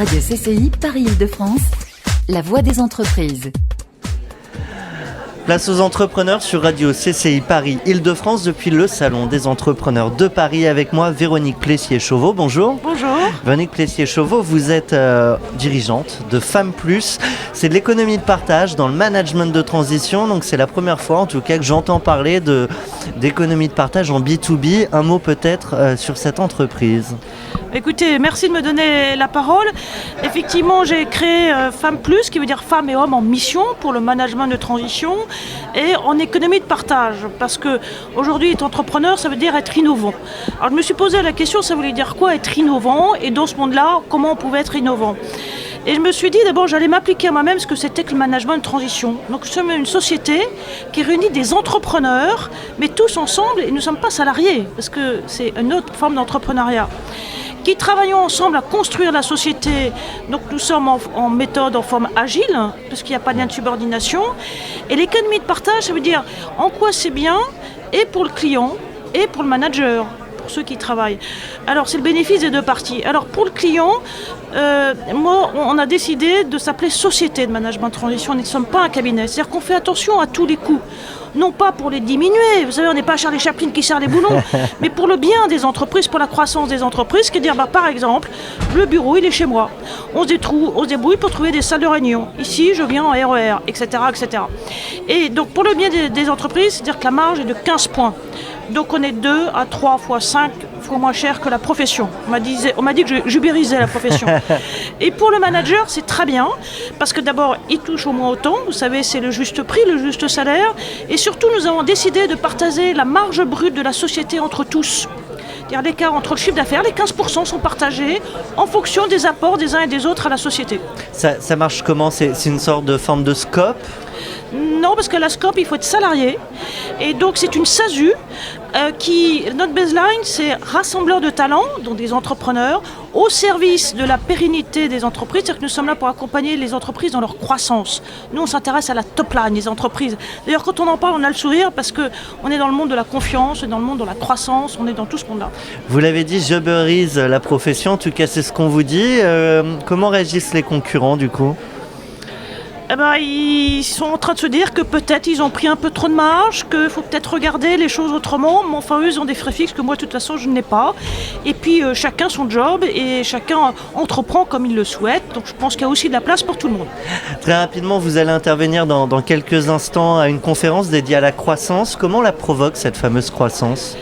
Radio CCI Paris-Île-de-France, la voix des entreprises. Place aux entrepreneurs sur Radio CCI Paris-Île-de-France depuis le Salon des entrepreneurs de Paris. Avec moi, Véronique Plessier-Chauveau. Bonjour. Bonjour. Véronique Plessier-Chauveau, vous êtes dirigeante de Femmes Plus. C'est de l'économie de partage dans le management de transition. Donc c'est la première fois en tout cas que j'entends parler d'économie de partage en B2B. Un mot peut-être sur cette entreprise. Écoutez, merci de me donner la parole. Effectivement, j'ai créé Femmes Plus, qui veut dire femmes et hommes en mission pour le management de transition et en économie de partage. Parce que aujourd'hui, être entrepreneur, ça veut dire être innovant. Alors je me suis posé la question, ça voulait dire quoi être innovant? Et dans ce monde-là, comment on pouvait être innovant? Et je me suis dit d'abord j'allais m'appliquer à moi-même ce que c'était que le management de transition. Donc nous sommes une société qui réunit des entrepreneurs, mais tous ensemble, et nous ne sommes pas salariés, parce que c'est une autre forme d'entrepreneuriat, qui travaillons ensemble à construire la société. Donc nous sommes en méthode, en forme agile, parce qu'il n'y a pas de lien de subordination. Et l'économie de partage, ça veut dire en quoi c'est bien, et pour le client, et pour le manager, pour ceux qui travaillent. Alors c'est le bénéfice des deux parties. Alors pour le client, on a décidé de s'appeler Société de Management de Transition. Nous ne sommes pas un cabinet. C'est-à-dire qu'on fait attention à tous les coûts. Non pas pour les diminuer, vous savez, on n'est pas Charlie Chaplin qui serre les boulons, mais pour le bien des entreprises, pour la croissance des entreprises, qui est de dire, par exemple, le bureau, il est chez moi. On se débrouille pour trouver des salles de réunion. Ici, je viens en RER, etc., etc. Et donc, pour le bien des entreprises, c'est-à-dire que la marge est de 15 points. Donc, on est 2 à 3 fois 5 fois moins cher que la profession. On m'a dit que j'ubérisais la profession. Et pour le manager, c'est très bien, parce que d'abord, il touche au moins autant. Vous savez, c'est le juste prix, le juste salaire. Et surtout, nous avons décidé de partager la marge brute de la société entre tous. C'est-à-dire l'écart entre le chiffre d'affaires, les 15% sont partagés en fonction des apports des uns et des autres à la société. Ça marche comment? C'est une sorte de forme de scope? Non, parce que la scope, il faut être salarié. Et donc, c'est une SASU notre baseline, c'est rassembleur de talents, donc des entrepreneurs, au service de la pérennité des entreprises. C'est-à-dire que nous sommes là pour accompagner les entreprises dans leur croissance. Nous, on s'intéresse à la top line des entreprises. D'ailleurs, quand on en parle, on a le sourire parce qu'on est dans le monde de la confiance, dans le monde de la croissance, on est dans tout ce qu'on a. Vous l'avez dit, j'ubérise la profession. En tout cas, c'est ce qu'on vous dit. Comment réagissent les concurrents, du coup ? Ils sont en train de se dire que peut-être ils ont pris un peu trop de marge, qu'il faut peut-être regarder les choses autrement, mais enfin eux ils ont des frais fixes que moi de toute façon je n'ai pas. Et puis chacun son job et chacun entreprend comme il le souhaite, donc je pense qu'il y a aussi de la place pour tout le monde. Très rapidement, vous allez intervenir dans quelques instants à une conférence dédiée à la croissance. Comment la provoque cette fameuse croissance ?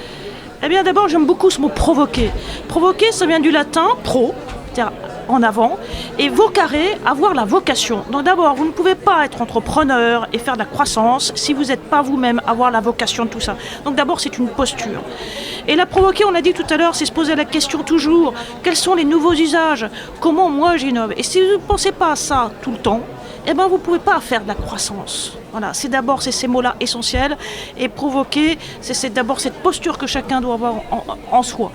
Eh bien d'abord j'aime beaucoup ce mot provoquer. Provoquer ça vient du latin pro, c'est-à-dire en avant, et vocare, avoir la vocation. Donc d'abord, vous ne pouvez pas être entrepreneur et faire de la croissance si vous n'êtes pas vous-même avoir la vocation de tout ça. Donc d'abord, c'est une posture. Et la provoquer, on l'a dit tout à l'heure, c'est se poser la question toujours, quels sont les nouveaux usages? Comment moi j'innove? Et si vous ne pensez pas à ça tout le temps, vous ne pouvez pas faire de la croissance. Voilà, c'est ces mots-là essentiels. Et provoquer, c'est d'abord cette posture que chacun doit avoir en soi.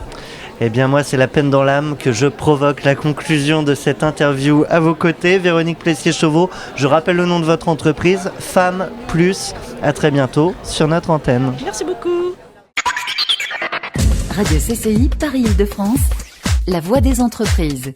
Eh bien moi, c'est la peine dans l'âme que je provoque la conclusion de cette interview à vos côtés. Véronique Plessier-Chauveau, je rappelle le nom de votre entreprise, Femmes Plus. À très bientôt sur notre antenne. Merci beaucoup. Radio CCI Paris-Île-de-France, la voix des entreprises.